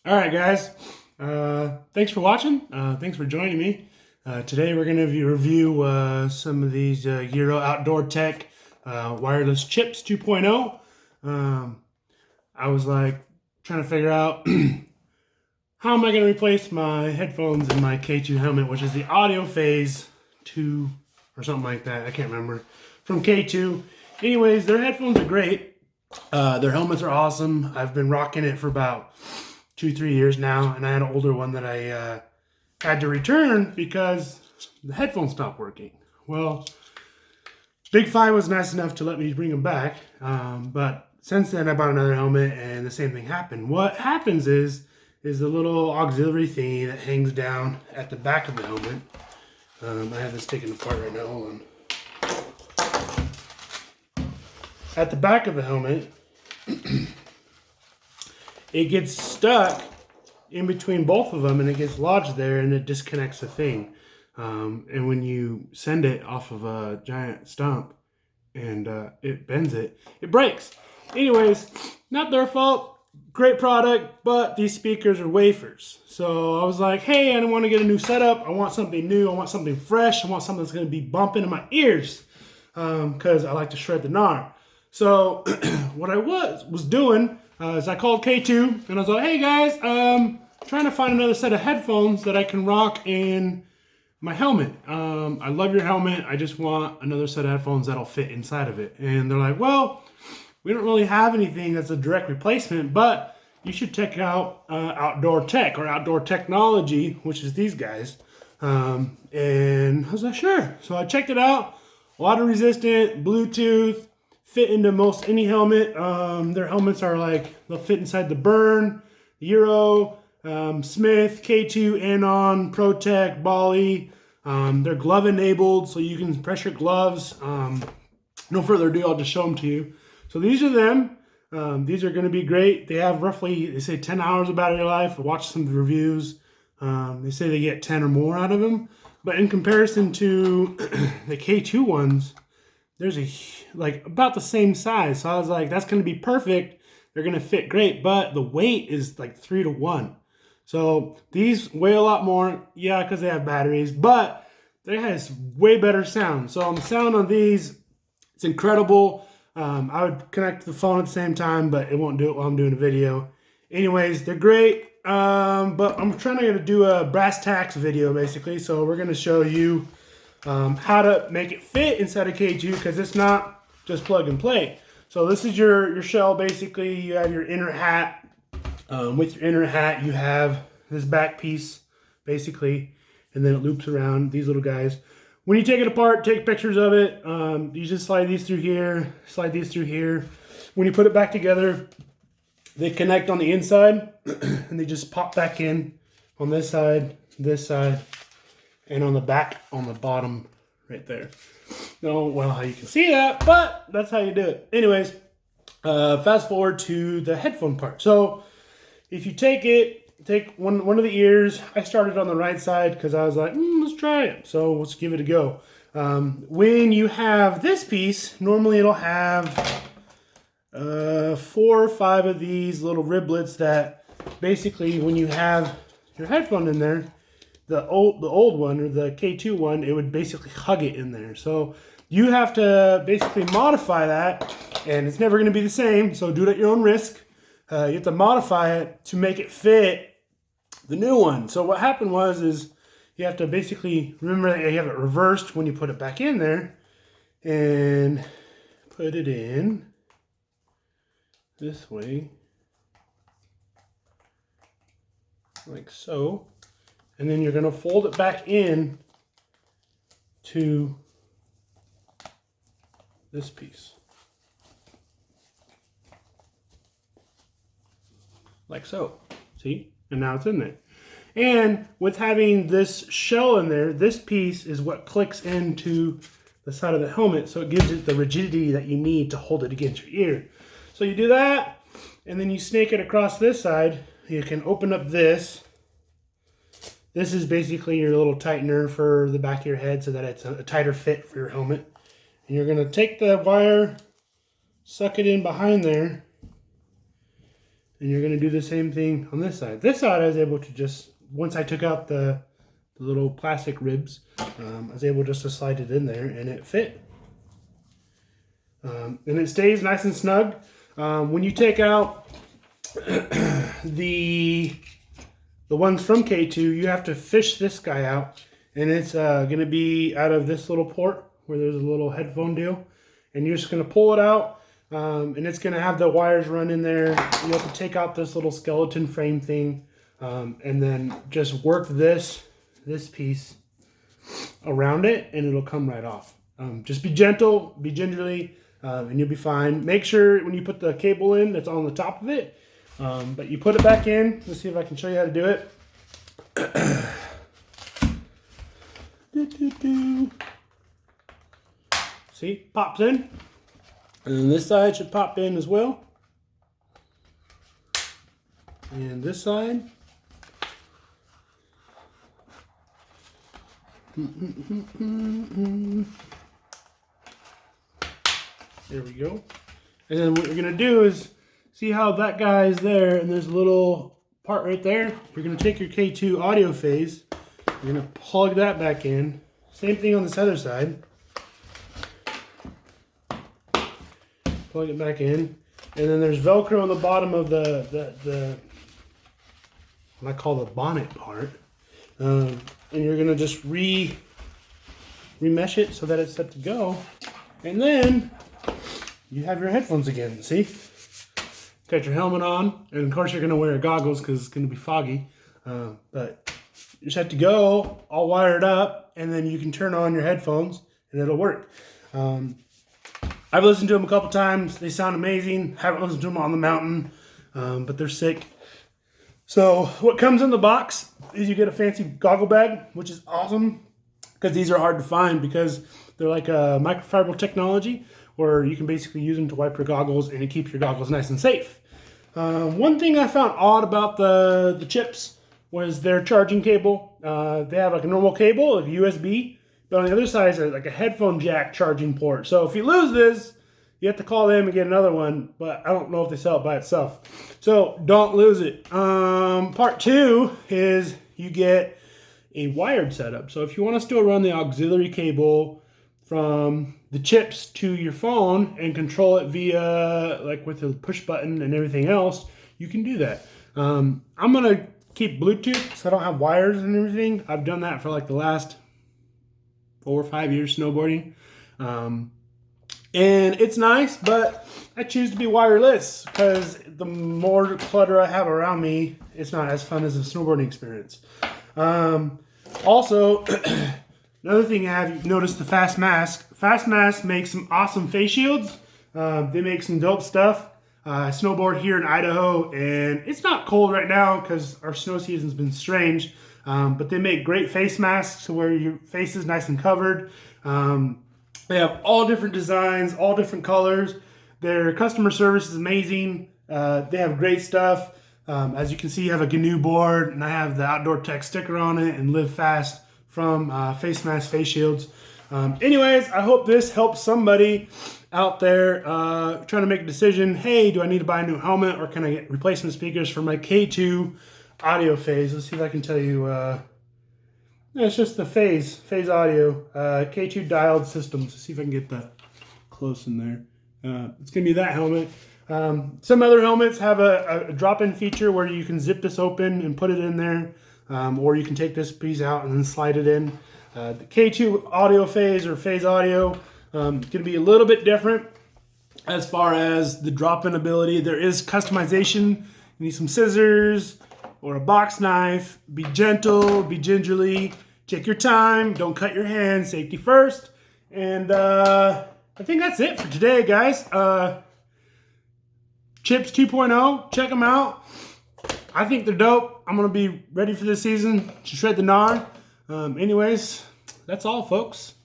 All right, guys. Thanks for watching. Thanks for joining me. Today we're going to review some of these Giro Outdoor Tech wireless chips 2.0. I was like trying to figure out how am I going to replace my headphones and my K2 helmet, which is the Audio Phase 2 or something like that. I can't remember. From K2. Anyways, their headphones are great. Their helmets are awesome. I've been rocking it for about 2-3 years now, and I had an older one that I had to return because the headphones stopped working. Well, Big Five was nice enough to let me bring them back, but since then I bought another helmet and the same thing happened. What happens is the little auxiliary thingy that hangs down at the back of the helmet. I have this taken apart right now. Hold on. At the back of the helmet, it gets stuck in between both of them, and it gets lodged there, and it disconnects the thing. And when you send it off of a giant stump and it bends it, it breaks. Anyways, not their fault. Great product, but these speakers are wafers. So I was like, hey, I don't want to get a new setup. I want something new. I want something fresh. I want something that's going to be bumping in my ears because I like to shred the gnar. So what I was doing is I called K2 and I was like, hey guys, trying to find another set of headphones that I can rock in my helmet. I love your helmet. I just want another set of headphones that'll fit inside of it. And they're like, well, we don't really have anything that's a direct replacement, but you should check out Outdoor Tech or Outdoor Technology, which is these guys. And I was like, sure. So I checked it out. Water resistant, Bluetooth, fit into most any helmet. Their helmets are like, they'll fit inside the Burn, Euro, Smith, K2, Anon, ProTech, Bali. They're glove enabled, so you can press your gloves. No further ado, I'll just show them to you. So these are them. These are going to be great. They have roughly, they say 10 hours of battery life. I watched some reviews. They say they get 10 or more out of them. But in comparison to the K2 ones, there's like about the same size. So I was like, that's going to be perfect. They're going to fit great, but the weight is like 3-to-1. So these weigh a lot more, yeah, because they have batteries, but they has way better sound. So the sound on these, it's incredible. I would connect to the phone at the same time, but it won't do it while I'm doing a video. Anyways, they're great, but I'm trying to do a brass tacks video basically. So we're going to show you how to make it fit inside a K2 because it's not just plug and play. So this is your shell basically. You have your inner hat. With your inner hat, you have this back piece basically, and then it loops around these little guys. When you take it apart, take pictures of it. You just slide these through here, slide these through here. When you put it back together, they connect on the inside, and they just pop back in on this side, and on the back, on the bottom, right there. No, well, how you can see that, but that's how you do it. Anyways, fast forward to the headphone part. So if you take one of the ears. I started on the right side because I was like, let's try it. So let's give it a go. When you have this piece, normally it'll have 4 or 5 of these little riblets that basically when you have your headphone in there, the old one or the K2 one, it would basically hug it in there. So you have to basically modify that, and it's never going to be the same. So do it at your own risk. You have to modify it to make it fit the new one. So what happened is you have to basically remember that you have it reversed when you put it back in there, and put it in this way, like so. And then you're going to fold it back in to this piece. Like so. See? And now it's in there. And with having this shell in there, this piece is what clicks into the side of the helmet, so it gives it the rigidity that you need to hold it against your ear. So you do that, and then you snake it across this side. You can open up this. This is basically your little tightener for the back of your head so that it's a tighter fit for your helmet. And you're going to take the wire, suck it in behind there, And you're going to do the same thing on this side. This side I was able to just, once I took out the little plastic ribs, I was able just to slide it in there and it fit. And it stays nice and snug. When you take out the ones from K2, you have to fish this guy out. And it's going to be out of this little port where there's a little headphone deal. And you're just going to pull it out. And it's going to have the wires run in there. You have to take out this little skeleton frame thing. And then just work this piece around it and it'll come right off. Just be gentle, be gingerly, and you'll be fine. Make sure when you put the cable in that's on the top of it, but you put it back in. Let's see if I can show you how to do it. See, pops in. And then this side should pop in as well. And this side. There we go. And then what you're going to do is, see how that guy is there and there's a little part right there? You're going to take your K2 audio phase, you're going to plug that back in. Same thing on this other side. Plug it back in. And then there's Velcro on the bottom of the what I call the bonnet part. And you're going to just remesh it so that it's set to go. And then you have your headphones again, see? Got your helmet on, and of course you're gonna wear goggles because it's gonna be foggy. But you just have to go, all wired up, and then you can turn on your headphones and it'll work. I've listened to them a couple times. They sound amazing. Haven't listened to them on the mountain, but they're sick. So what comes in the box is you get a fancy goggle bag, which is awesome because these are hard to find because they're like a microfiber technology where you can basically use them to wipe your goggles and it keeps your goggles nice and safe. One thing I found odd about the Chips was their charging cable. They have like a normal cable, like USB, but on the other side is like a headphone jack charging port. So if you lose this, you have to call them and get another one, but I don't know if they sell it by itself. So don't lose it. Part two is you get a wired setup. So if you want to still run the auxiliary cable from the Chips to your phone and control it via, like with a push button and everything else, you can do that. I'm going to keep Bluetooth so I don't have wires and everything. I've done that for like the last 4 or 5 years snowboarding. And it's nice, but I choose to be wireless because the more clutter I have around me, it's not as fun as a snowboarding experience. Also, another thing I have, you've noticed the Fast Mask. Fast Mask makes some awesome face shields. They make some dope stuff. I snowboard here in Idaho, and it's not cold right now because our snow season's been strange. But they make great face masks where your face is nice and covered. They have all different designs, all different colors. Their customer service is amazing. They have great stuff. As you can see, you have a GNU board, and I have the Outdoor Tech sticker on it and Live Fast from Face Mask Face Shields. Anyways, I hope this helps somebody out there trying to make a decision. Hey, do I need to buy a new helmet or can I get replacement speakers for my K2 audio phase? Let's see if I can tell you. It's just the phase audio, K2 dialed systems. Let's see if I can get that close in there. It's going to be that helmet. Some other helmets have a drop-in feature where you can zip this open and put it in there, or you can take this piece out and then slide it in. The K2 audio phase or phase audio going to be a little bit different as far as the drop-in ability. There is customization. You need some scissors or a box knife. Be gentle, be gingerly, take your time, don't cut your hands, safety first. And I think that's it for today, guys. Chips 2.0, check them out. I think they're dope. I'm going to be ready for this season to shred the gnar. Anyways, that's all, folks.